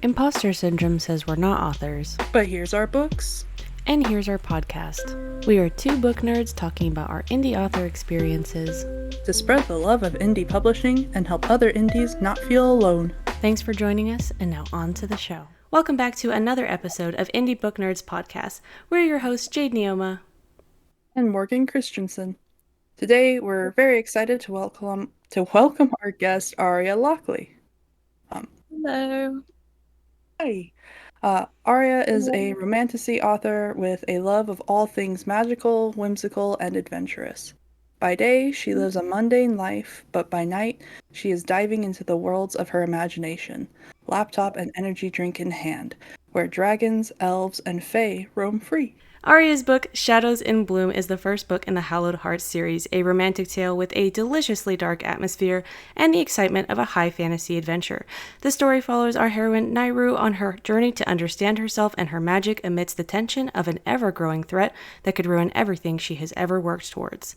Imposter syndrome says we're not authors. But here's our books. And here's our podcast. We are two book nerds talking about our indie author experiences to spread the love of indie publishing and help other indies not feel alone. Thanks for joining us, and now on to the show. Welcome back to another episode of Indie Book Nerds Podcast. We're your hosts, Jade Neoma and Morgan Christensen. Today, we're very excited to welcome our guest, Aria Lockley. Hello. Hi. Aria is a romantasy author with a love of all things magical, whimsical, and adventurous. By day, she lives a mundane life, but by night, she is diving into the worlds of her imagination, laptop and energy drink in hand, where dragons, elves, and fae roam free. Aria's book, Shadows in Bloom, is the first book in the Hallowed Heart series, a romantic tale with a deliciously dark atmosphere and the excitement of a high fantasy adventure. The story follows our heroine, Nairu, on her journey to understand herself and her magic amidst the tension of an ever-growing threat that could ruin everything she has ever worked towards.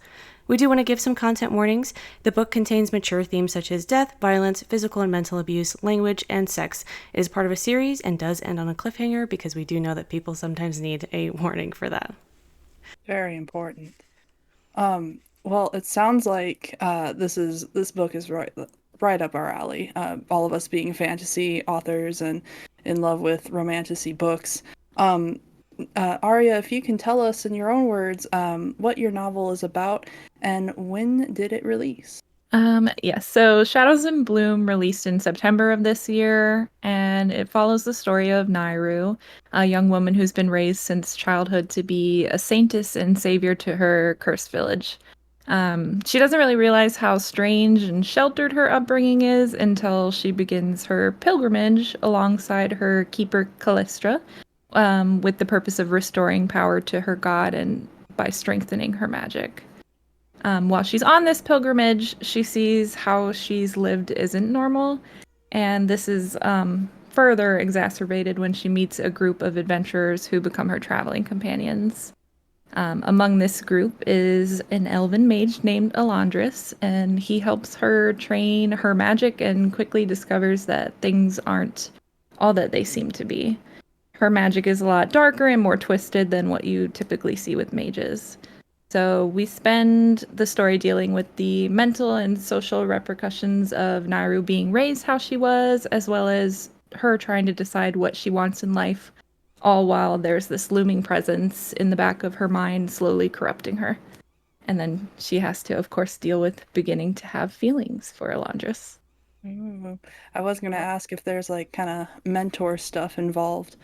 We do want to give some content warnings. The book contains mature themes such as death, violence, physical and mental abuse, language, and sex. It is part of a series and does end on a cliffhanger because we do know that people sometimes need a warning for that. Very important. Well, it sounds like this book is right up our alley. All of us being fantasy authors and in love with romantasy books. Aria, if you can tell us in your own words what your novel is about and when did it release? Yes, so Shadows in Bloom released in September of this year, and it follows the story of Nairu, a young woman who's been raised since childhood to be a saintess and savior to her cursed village. She doesn't really realize how strange and sheltered her upbringing is until she begins her pilgrimage alongside her keeper Callistra, with the purpose of restoring power to her god and by strengthening her magic. While she's on this pilgrimage, she sees how she's lived isn't normal, and this is further exacerbated when she meets a group of adventurers who become her traveling companions. Among this group is an elven mage named Elandris, and he helps her train her magic and quickly discovers that things aren't all that they seem to be. Her magic is a lot darker and more twisted than what you typically see with mages. So we spend the story dealing with the mental and social repercussions of Nairu being raised how she was, as well as her trying to decide what she wants in life, all while there's this looming presence in the back of her mind slowly corrupting her. And then she has to, of course, deal with beginning to have feelings for Elandris. I was going to ask if there's like kind of mentor stuff involved.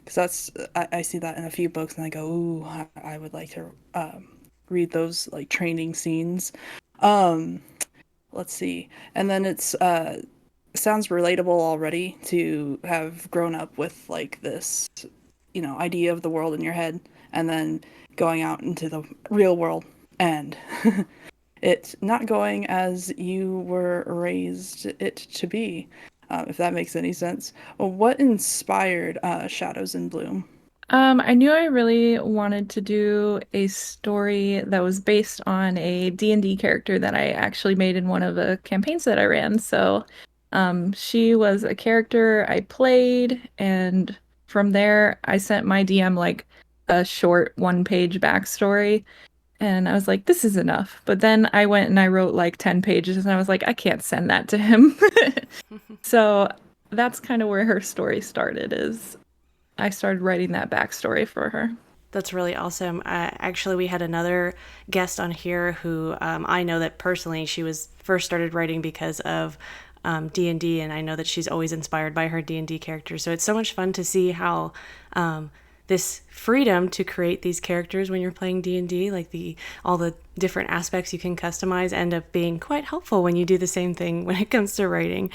Because I see that in a few books and I go, ooh, I would like to read those like training scenes. Let's see. And then it's sounds relatable already to have grown up with like this, idea of the world in your head and then going out into the real world and it's not going as you were raised it to be. If that makes any sense. Well, what inspired Shadows in Bloom? I knew I really wanted to do a story that was based on a D&D character that I actually made in one of the campaigns that I ran. So she was a character I played, and from there I sent my DM like a short one-page backstory. And I was like, this is enough. But then I went and I wrote like 10 pages and I was like, I can't send that to him. So that's kind of where her story started, is I started writing that backstory for her. That's really awesome. Actually, we had another guest on here who I know that personally she was first started writing because of D&D, and I know that she's always inspired by her D&D characters. So it's so much fun to see how this freedom to create these characters when you're playing D&D, like all the different aspects you can customize, end up being quite helpful when you do the same thing when it comes to writing.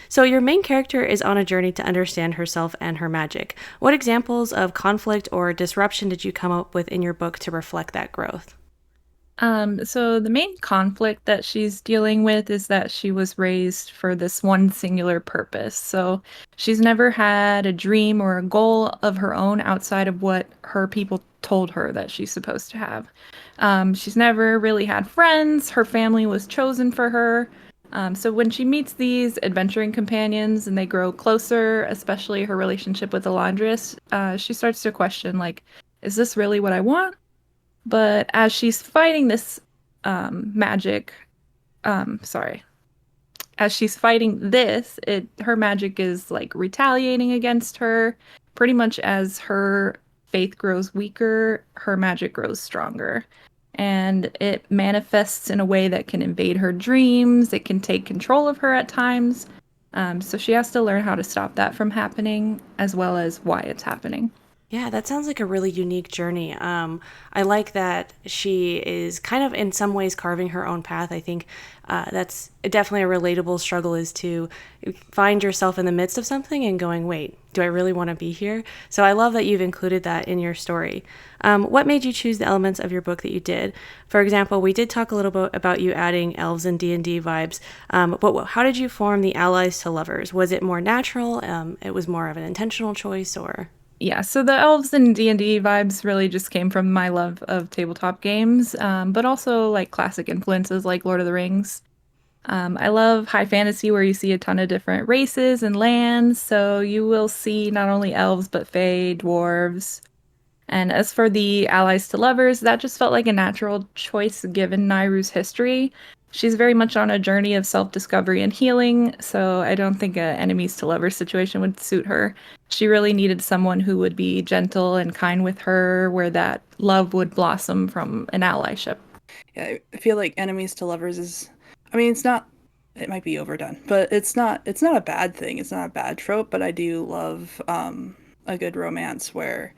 So your main character is on a journey to understand herself and her magic. What examples of conflict or disruption did you come up with in your book to reflect that growth? So the main conflict that she's dealing with is that she was raised for this one singular purpose. So she's never had a dream or a goal of her own outside of what her people told her that she's supposed to have. She's never really had friends. Her family was chosen for her. So when she meets these adventuring companions and they grow closer, especially her relationship with Elandris, she starts to question, like, is this really what I want? But as she's fighting this magic, sorry, as she's fighting this, her magic is like retaliating against her. Pretty much as her faith grows weaker, her magic grows stronger. And it manifests in a way that can invade her dreams. It can take control of her at times. So she has to learn how to stop that from happening, as well as why it's happening. Yeah, that sounds like a really unique journey. I like that she is kind of in some ways carving her own path. I think that's definitely a relatable struggle, is to find yourself in the midst of something and going, wait, do I really want to be here? So I love that you've included that in your story. What made you choose the elements of your book that you did? For example, we did talk a little bit about you adding elves and D&D vibes, but how did you form the allies to lovers? Was it more natural? It was more of an intentional choice, or? Yeah, so the elves and D&D vibes really just came from my love of tabletop games, but also like classic influences like Lord of the Rings. I love high fantasy where you see a ton of different races and lands, so you will see not only elves but fae, dwarves. And as for the allies to lovers, that just felt like a natural choice given Nairu's history. She's very much on a journey of self-discovery and healing, so I don't think a enemies to lovers situation would suit her. She really needed someone who would be gentle and kind with her, where that love would blossom from an allyship. Yeah, I feel like enemies to lovers is, I mean, it's not, it might be overdone, but it's not a bad thing. It's not a bad trope, but I do love a good romance where,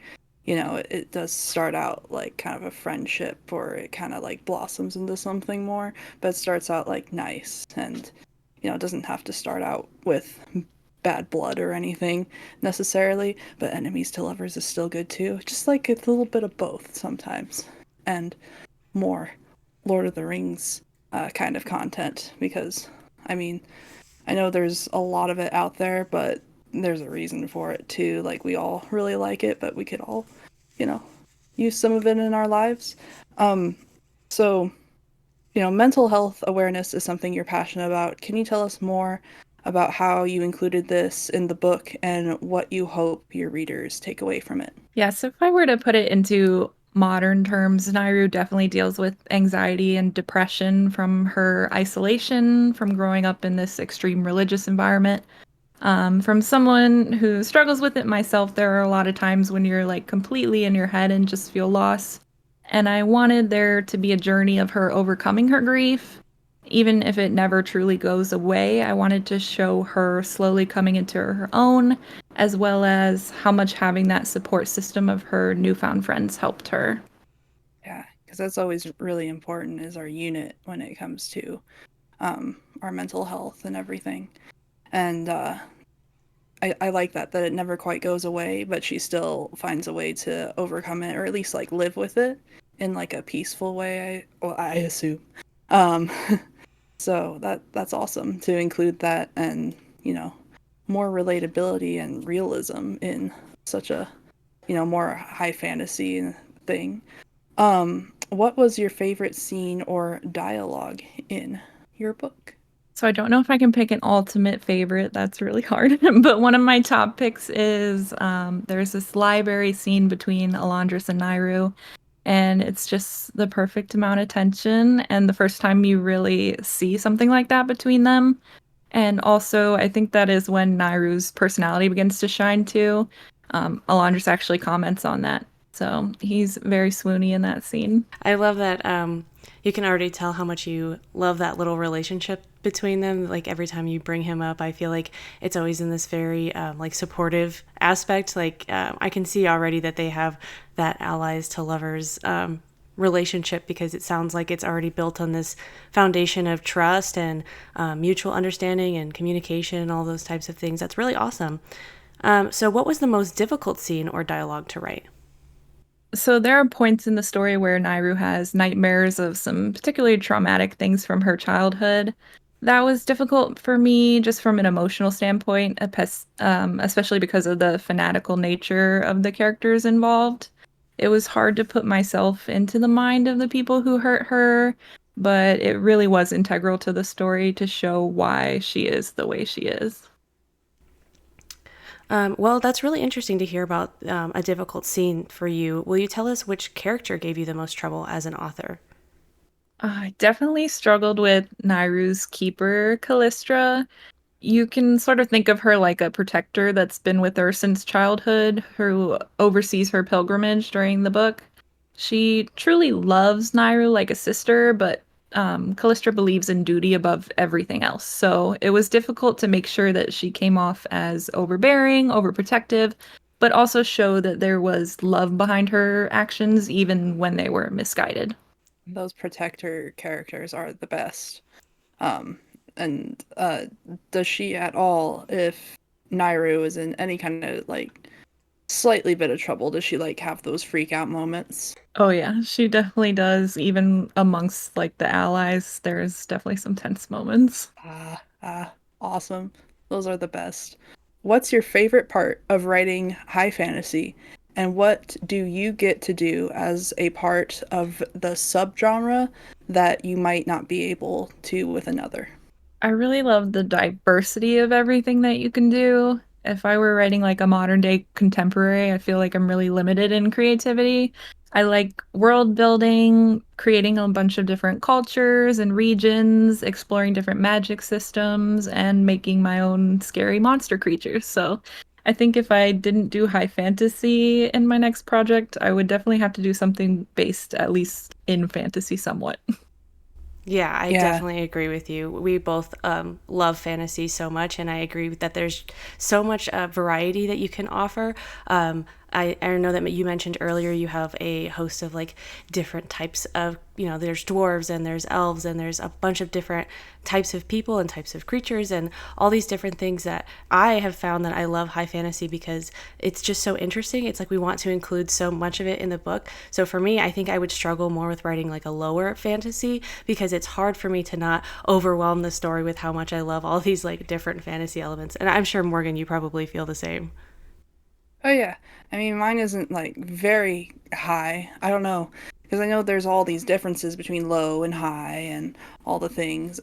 it does start out like kind of a friendship, or it kind of like blossoms into something more, but it starts out like nice, and it doesn't have to start out with bad blood or anything necessarily, but enemies to lovers is still good too. Just like a little bit of both sometimes. And more Lord of the Rings kind of content, because I mean, I know there's a lot of it out there, but there's a reason for it too. Like, we all really like it, but we could all, you know, use some of it in our lives. So, mental health awareness is something you're passionate about. Can you tell us more about how you included this in the book and what you hope your readers take away from it? Yeah, so if I were to put it into modern terms, Nairu definitely deals with anxiety and depression from her isolation, from growing up in this extreme religious environment. From someone who struggles with it myself, there are a lot of times when you're like completely in your head and just feel lost. And I wanted there to be a journey of her overcoming her grief. Even if it never truly goes away, I wanted to show her slowly coming into her own, as well as how much having that support system of her newfound friends helped her. Yeah, because that's always really important, is our unit when it comes to our mental health and everything. And I like that it never quite goes away, but she still finds a way to overcome it, or at least like live with it in like a peaceful way. I assume. Um, so that's awesome to include that, and more relatability and realism in such a more high fantasy thing. What was your favorite scene or dialogue in your book? So I don't know if I can pick an ultimate favorite. That's really hard. But one of my top picks is there's this library scene between Elandris and Nairu, and it's just the perfect amount of tension and the first time you really see something like that between them. And also, I think that is when Nairu's personality begins to shine too. Elandris actually comments on that. So he's very swoony in that scene. I love that you can already tell how much you love that little relationship between them. Like, every time you bring him up, I feel like it's always in this very like supportive aspect. Like, I can see already that they have that allies to lovers relationship, because it sounds like it's already built on this foundation of trust and mutual understanding and communication and all those types of things. That's really awesome. So what was the most difficult scene or dialogue to write? So there are points in the story where Nairu has nightmares of some particularly traumatic things from her childhood. That was difficult for me just from an emotional standpoint, especially because of the fanatical nature of the characters involved. It was hard to put myself into the mind of the people who hurt her, but it really was integral to the story to show why she is the way she is. Well, that's really interesting to hear about a difficult scene for you. Will you tell us which character gave you the most trouble as an author? I definitely struggled with Nairu's keeper, Callistra. You can sort of think of her like a protector that's been with her since childhood, who oversees her pilgrimage during the book. She truly loves Nairu like a sister, but Callistra believes in duty above everything else. So it was difficult to make sure that she came off as overbearing, overprotective, but also show that there was love behind her actions, even when they were misguided. Those protector characters are the best. Um, and does she at all, if Nairu is in any kind of like slightly bit of trouble, does she like have those freak out moments? Oh yeah, she definitely does. Even amongst like the allies, there's definitely some tense moments. Awesome. Those are the best. What's your favorite part of writing high fantasy? And what do you get to do as a part of the subgenre that you might not be able to with another? I really love the diversity of everything that you can do. If I were writing like a modern day contemporary, I feel like I'm really limited in creativity. I like world building, creating a bunch of different cultures and regions, exploring different magic systems, and making my own scary monster creatures. So I think if I didn't do high fantasy in my next project, I would definitely have to do something based at least in fantasy somewhat. Yeah, I Yeah, definitely agree with you. We both love fantasy so much, and I agree that there's so much variety that you can offer. I know that you mentioned earlier you have a host of like different types of, there's dwarves and there's elves and there's a bunch of different types of people and types of creatures and all these different things that I have found that I love high fantasy because it's just so interesting. It's like we want to include so much of it in the book. So for me, I think I would struggle more with writing like a lower fantasy because it's hard for me to not overwhelm the story with how much I love all these like different fantasy elements. And I'm sure Morgan, you probably feel the same. oh yeah. I mean, mine isn't like very high. I don't know, because I know there's all these differences between low and high and all the things.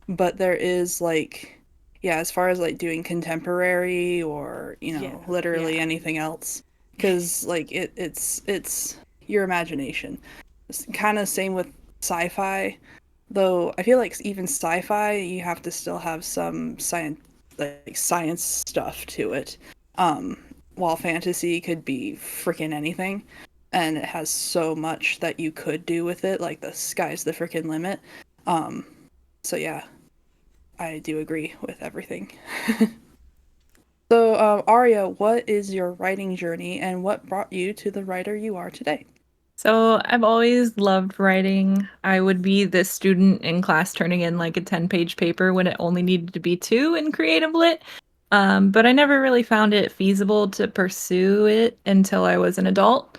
But there is like, yeah, as far as like doing contemporary or, Yeah, literally yeah. anything else, because like it's your imagination. It's kind of same with sci-fi, though I feel like even sci-fi you have to still have some science stuff to it. Um, while fantasy could be freaking anything, and it has so much that you could do with it, like the sky's the freaking limit. Um, so yeah, I do agree with everything. So, Aria, what is your writing journey and what brought you to the writer you are today? So I've always loved writing. I would be the student in class turning in like a 10-page paper when it only needed to be two in creative lit. But I never really found it feasible to pursue it until I was an adult.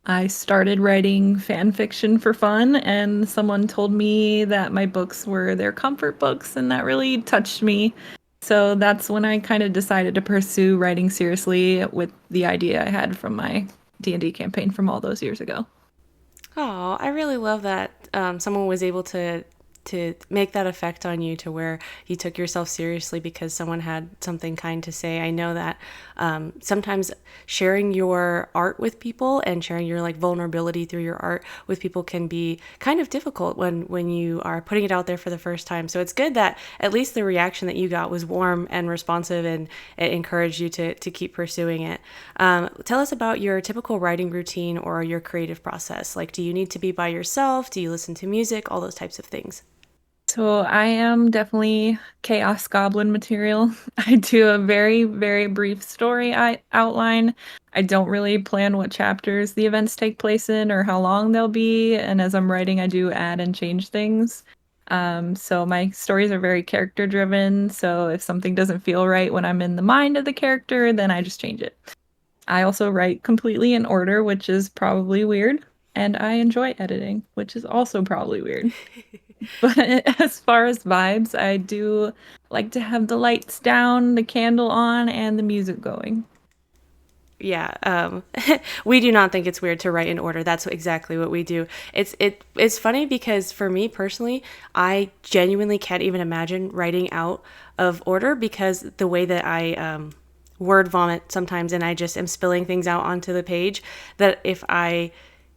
I started writing fan fiction for fun, and someone told me that my books were their comfort books, and that really touched me. So that's when I kind of decided to pursue writing seriously with the idea I had from my D&D campaign from all those years ago. Oh, I really love that someone was able to make that effect on you to where you took yourself seriously because someone had something kind to say. I know that sometimes sharing your art with people and sharing your like vulnerability through your art with people can be kind of difficult when you are putting it out there for the first time. So it's good that at least the reaction that you got was warm and responsive and it encouraged you to keep pursuing it. Tell us about your typical writing routine or your creative process. Like, do you need to be by yourself? Do you listen to music? All those types of things. So I am definitely chaos goblin material. I do a very, very brief story outline. I don't really plan what chapters the events take place in or how long they'll be. And as I'm writing, I do add and change things. So my stories are very character driven. So if something doesn't feel right when I'm in the mind of the character, then I just change it. I also write completely in order, which is probably weird. And I enjoy editing, which is also probably weird. But as far as vibes, I do like to have the lights down, the candle on, and the music going. Yeah, we do not think it's weird to write in order. That's exactly what we do. It's funny because for me personally, I genuinely can't even imagine writing out of order because the way that I word vomit sometimes and I just am spilling things out onto the page, that if I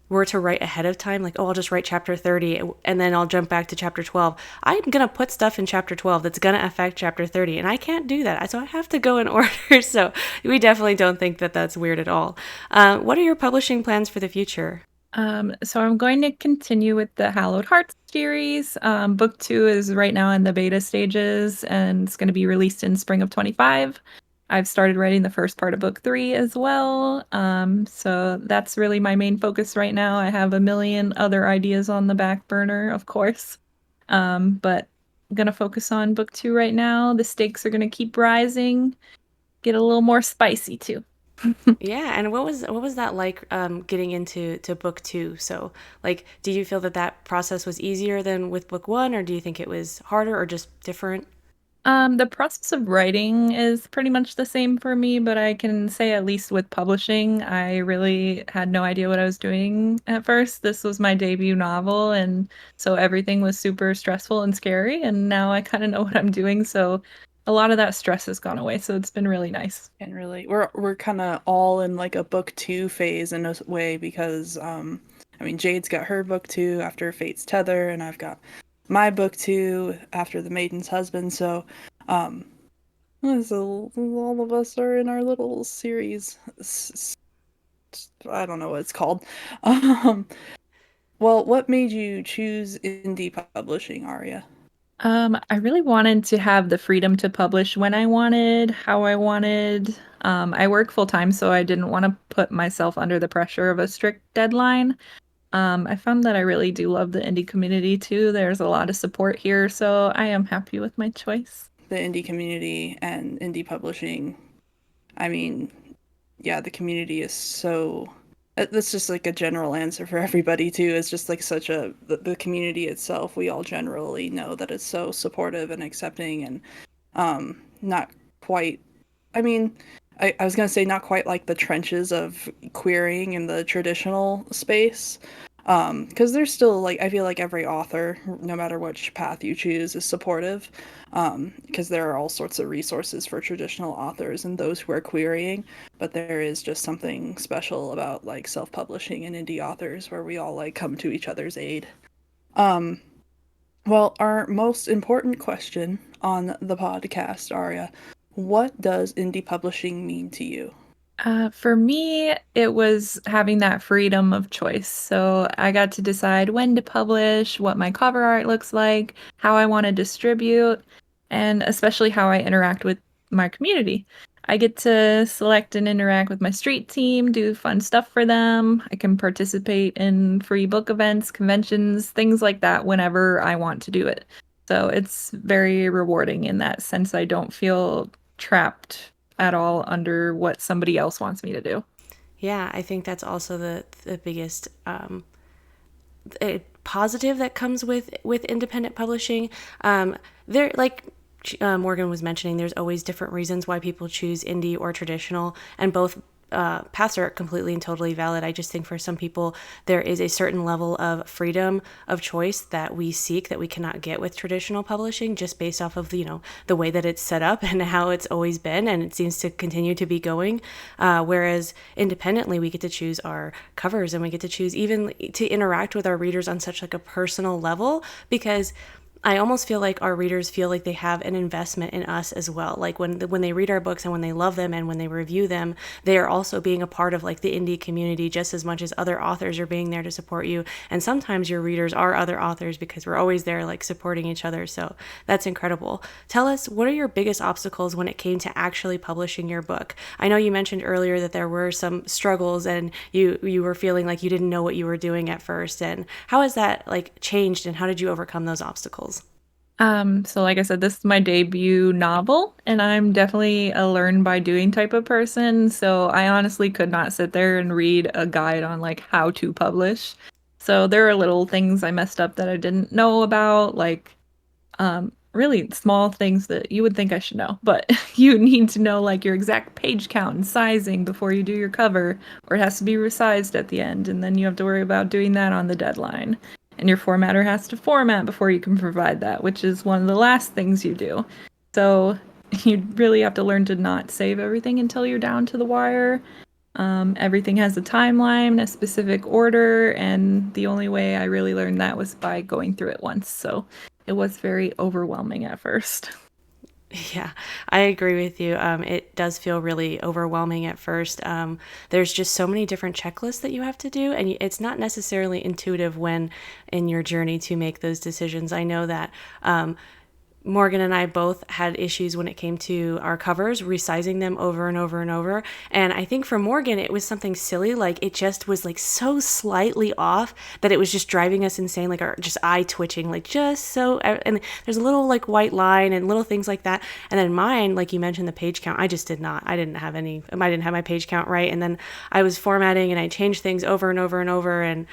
were to write ahead of time, like, oh, I'll just write chapter 30 and then I'll jump back to chapter 12, I'm going to put stuff in chapter 12 that's going to affect chapter 30. And I can't do that. So I have to go in order. So we definitely don't think that that's weird at all. What are your publishing plans for the future? So I'm going to continue with the Hallowed Hearts series. Book 2 is right now in the beta stages and it's going to be released in spring of 25. I've started writing the first part of book 3 as well. So that's really my main focus right now. I have a million other ideas on the back burner, of course. But I'm going to focus on book 2 right now. The stakes are going to keep rising, get a little more spicy too. Yeah, and what was that like getting into book 2? So, like, do you feel that that process was easier than with book 1, or do you think it was harder or just different? The process of writing is pretty much the same for me, but I can say at least with publishing, I really had no idea what I was doing at first. This was my debut novel, and so everything was super stressful and scary, and now I kind of know what I'm doing, so a lot of that stress has gone away, so it's been really nice. And really, we're kind of all in like a book 2 phase in a way because I mean Jade's got her book 2 after Fate's Tether, and I've got my book 2 after The Maiden's Husband. So um, so all of us are in our little series. I don't know what it's called. Um, well, what made you choose indie publishing, Aria? I really wanted to have the freedom to publish when I wanted, how I wanted. I work full time, so I didn't want to put myself under the pressure of a strict deadline. I found that I really do love the indie community too. There's a lot of support here, so I am happy with my choice. The indie community and indie publishing. I mean, yeah, the community is so. That's just like a general answer for everybody too. It's just like such a the community itself. We all generally know that it's so supportive and accepting and not quite. I mean, I was gonna say not quite like the trenches of queering in the traditional space. Because there's still like I feel like every author, no matter which path you choose, is supportive. Because there are all sorts of resources for traditional authors and those who are querying, but there is just something special about like self-publishing and indie authors where we all like come to each other's aid. Um, well, our most important question on the podcast, Aria, what does indie publishing mean to you? For me, it was having that freedom of choice. So I got to decide when to publish, what my cover art looks like, how I want to distribute, and especially how I interact with my community. I get to select and interact with my street team, do fun stuff for them. I can participate in free book events, conventions, things like that whenever I want to do it. So it's very rewarding in that sense. I don't feel trapped at all under what somebody else wants me to do. Yeah, I think that's also the biggest positive that comes with independent publishing. There, like Morgan was mentioning, there's always different reasons why people choose indie or traditional, and both paths are completely and totally valid. I just think for some people there is a certain level of freedom of choice that we seek that we cannot get with traditional publishing, just based off of the way that it's set up and how it's always been, and it seems to continue to be going. Whereas independently, we get to choose our covers and we get to choose even to interact with our readers on such like a personal level, because I almost feel like our readers feel like they have an investment in us as well. Like when they read our books and when they love them and when they review them, they are also being a part of like the indie community just as much as other authors are being there to support you. And sometimes your readers are other authors because we're always there like supporting each other. So that's incredible. Tell us, what are your biggest obstacles when it came to actually publishing your book? I know you mentioned earlier that there were some struggles and you were feeling like you didn't know what you were doing at first. And how has that like changed and how did you overcome those obstacles? So like I said, this is my debut novel, and I'm definitely a learn by doing type of person. So I honestly could not sit there and read a guide on like how to publish. So there are little things I messed up that I didn't know about, like really small things that you would think I should know, but you need to know like your exact page count and sizing before you do your cover, or it has to be resized at the end, and then you have to worry about doing that on the deadline. And your formatter has to format before you can provide that, which is one of the last things you do. So you really have to learn to not save everything until you're down to the wire. Everything has a timeline, a specific order, and the only way I really learned that was by going through it once. So it was very overwhelming at first. Yeah, I agree with you. It does feel really overwhelming at first. There's just so many different checklists that you have to do, and it's not necessarily intuitive when in your journey to make those decisions. I know that Morgan and I both had issues when it came to our covers, resizing them over and over and over. And I think for Morgan, it was something silly. Like it just was like so slightly off that it was just driving us insane, like our just eye twitching, like just so. And there's a little like white line and little things like that. And then mine, like you mentioned, the page count, I just did not. I didn't have my page count right. And then I was formatting and I changed things over and over and over and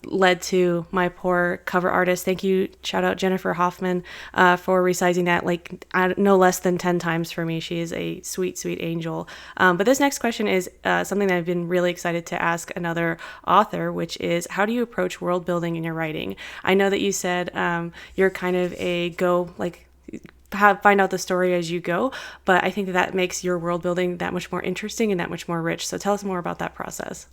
led to my poor cover artist. Thank you. Shout out Jennifer Hoffman for resizing that like no less than 10 times for me. She is a sweet, sweet angel. But this next question is something that I've been really excited to ask another author, which is how do you approach world building in your writing? I know that you said you're kind of a go like find out the story as you go, but I think that makes your world building that much more interesting and that much more rich. So tell us more about that process.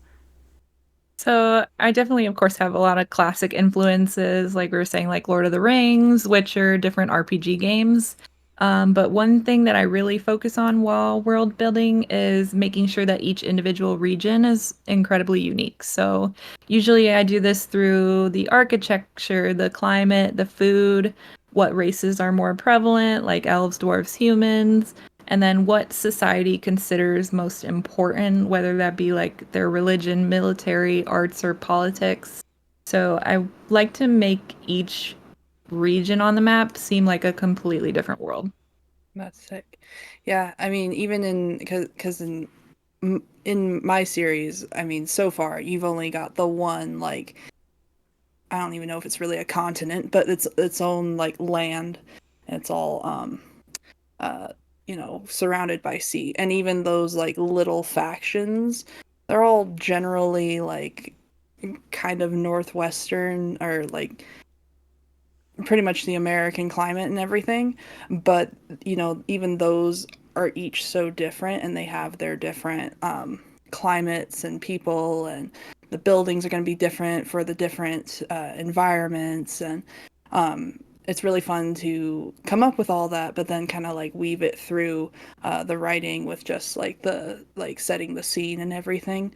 So I definitely, of course, have a lot of classic influences, like we were saying, like Lord of the Rings, Witcher, different RPG games. But one thing that I really focus on while world building is making sure that each individual region is incredibly unique. So usually I do this through the architecture, the climate, the food, what races are more prevalent, like elves, dwarves, humans, and then what society considers most important, whether that be like their religion, military, arts, or politics. So I like to make each region on the map seem like a completely different world. That's sick. Yeah, I mean, even in because in my series, I mean, so far you've only got the one like I don't even know if it's really a continent, but it's its own like land. And it's all uh surrounded by sea. And even those like little factions, they're all generally like kind of northwestern or like pretty much the American climate and everything. But, even those are each so different and they have their different climates and people, and the buildings are going to be different for the different environments. And it's really fun to come up with all that, but then kind of like weave it through the writing with just like the like setting the scene and everything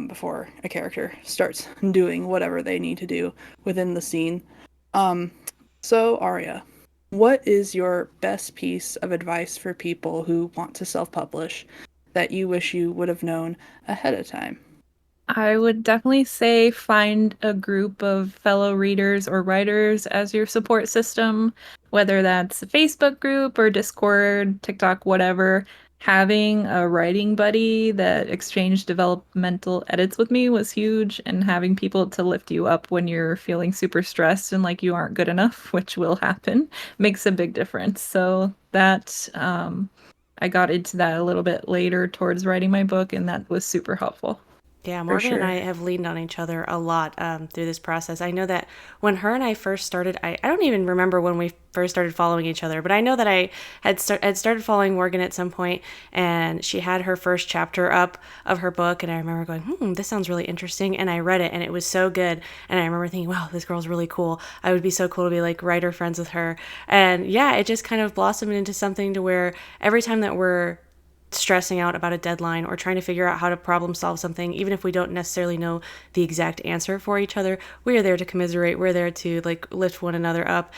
before a character starts doing whatever they need to do within the scene. Um, so, Aria, what is your best piece of advice for people who want to self-publish that you wish you would have known ahead of time? I would definitely say find a group of fellow readers or writers as your support system, whether that's a Facebook group or Discord, TikTok, whatever. Having a writing buddy that exchanged developmental edits with me was huge, and having people to lift you up when you're feeling super stressed and like you aren't good enough, which will happen, makes a big difference. So that I got into that a little bit later towards writing my book, and that was super helpful. Yeah, For Morgan and I sure. have leaned on each other a lot through this process. I know that when her and I first started, I don't even remember when we first started following each other, but I know that I had started following Morgan at some point, and she had her first chapter up of her book, and I remember going, this sounds really interesting, and I read it, and it was so good, and I remember thinking, wow, this girl's really cool. I would be so cool to be like writer friends with her, and yeah, it just kind of blossomed into something to where every time that we're stressing out about a deadline or trying to figure out how to problem solve something, even if we don't necessarily know the exact answer for each other, we are there to commiserate. We're there to like lift one another up.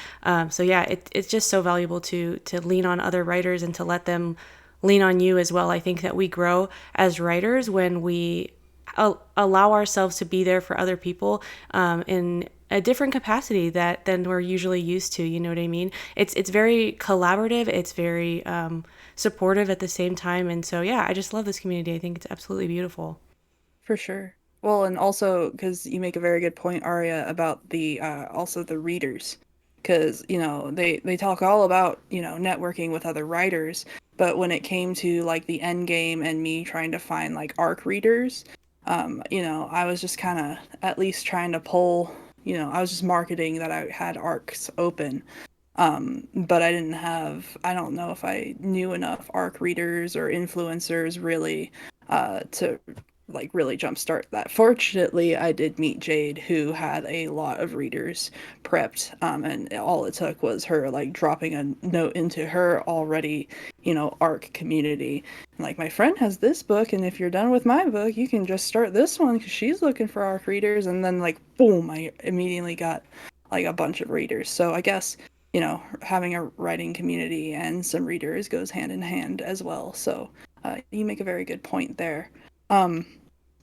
So yeah, it's just so valuable to lean on other writers and to let them lean on you as well. I think that we grow as writers when we allow ourselves to be there for other people in a different capacity than we're usually used to. You know what I mean? It's very collaborative. It's very supportive at the same time. And so yeah, I just love this community. I think it's absolutely beautiful. For sure. Well, and also because you make a very good point, Aria, about the also the readers, because they talk all about networking with other writers, but when it came to like the end game and me trying to find like ARC readers, I was just kind of at least trying to pull, I was just marketing that I had ARCs open. But I don't know if I knew enough ARC readers or influencers really to like really jumpstart that. Fortunately, I did meet Jade, who had a lot of readers prepped, and all it took was her like dropping a note into her already, ARC community. Like, my friend has this book, and if you're done with my book, you can just start this one because she's looking for ARC readers. And then like boom, I immediately got like a bunch of readers. So I guess having a writing community and some readers goes hand in hand as well. So you make a very good point there.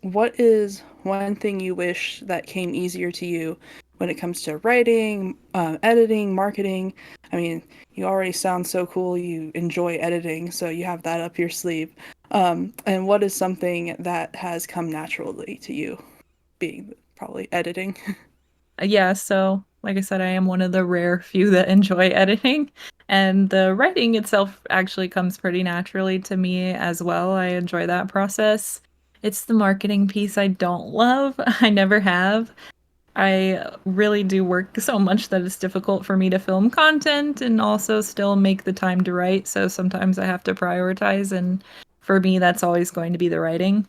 What is one thing you wish that came easier to you when it comes to writing, editing, marketing? I mean, you already sound so cool. You enjoy editing, so you have that up your sleeve. And what is something that has come naturally to you, being probably editing? Yeah, so like I said, I am one of the rare few that enjoy editing, and the writing itself actually comes pretty naturally to me as well. I enjoy that process. It's the marketing piece I don't love. I never have. I really do work so much that it's difficult for me to film content and also still make the time to write. So sometimes I have to prioritize, and for me, that's always going to be the writing.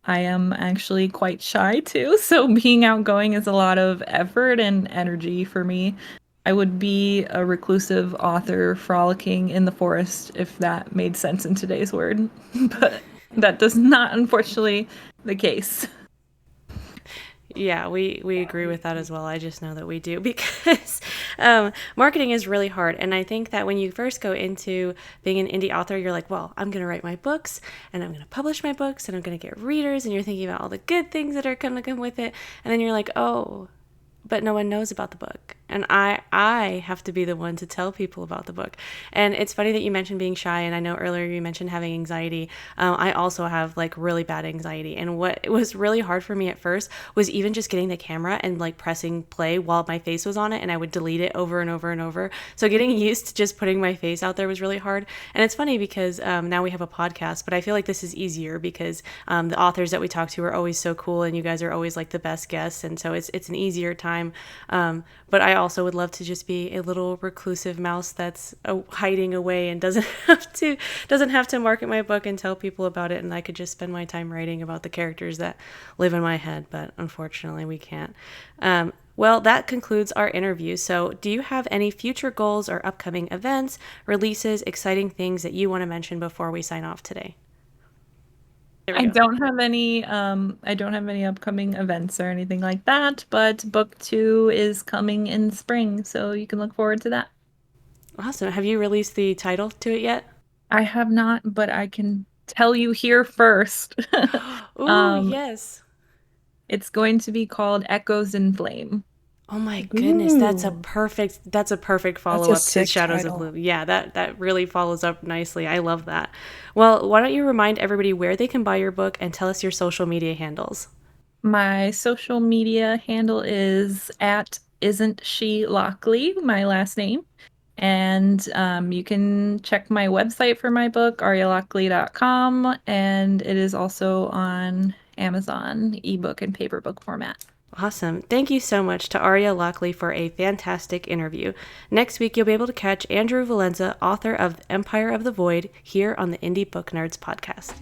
I am actually quite shy too, so being outgoing is a lot of effort and energy for me. I would be a reclusive author frolicking in the forest if that made sense in today's word, but that does not, unfortunately, the case. Yeah, we agree with that as well. I just know that we do because marketing is really hard. And I think that when you first go into being an indie author, you're like, well, I'm going to write my books and I'm going to publish my books and I'm going to get readers. And you're thinking about all the good things that are going to come with it. And then you're like, oh, but no one knows about the book. And I have to be the one to tell people about the book. And it's funny that you mentioned being shy. And I know earlier you mentioned having anxiety. I also have like really bad anxiety. And what was really hard for me at first was even just getting the camera and like pressing play while my face was on it. And I would delete it over and over and over. So getting used to just putting my face out there was really hard. And it's funny because now we have a podcast, but I feel like this is easier because the authors that we talk to are always so cool. And you guys are always like the best guests. And so it's an easier time. But I also would love to just be a little reclusive mouse that's hiding away and doesn't have to market my book and tell people about it, and I could just spend my time writing about the characters that live in my head. But unfortunately, we can't. Well, that concludes our interview. So do you have any future goals or upcoming events, releases, exciting things that you want to mention before we sign off today? I don't have any upcoming events or anything like that, but book 2 is coming in spring, so you can look forward to that. Awesome. Have you released the title to it yet? I have not, but I can tell you here first. Ooh, yes. It's going to be called Echoes in Flame. Oh my goodness, that's a perfect follow-up to Shadows title. of Bloom. Yeah, that really follows up nicely. I love that. Well, why don't you remind everybody where they can buy your book and tell us your social media handles? My social media handle is at Isn't She Lockley, my last name. And you can check my website for my book, arialockley.com, and it is also on Amazon, ebook and paper book format. Awesome. Thank you so much to Aria Lockley for a fantastic interview. Next week, you'll be able to catch Andrew Valenza, author of Empire of the Void, here on the Indie Book Nerds podcast.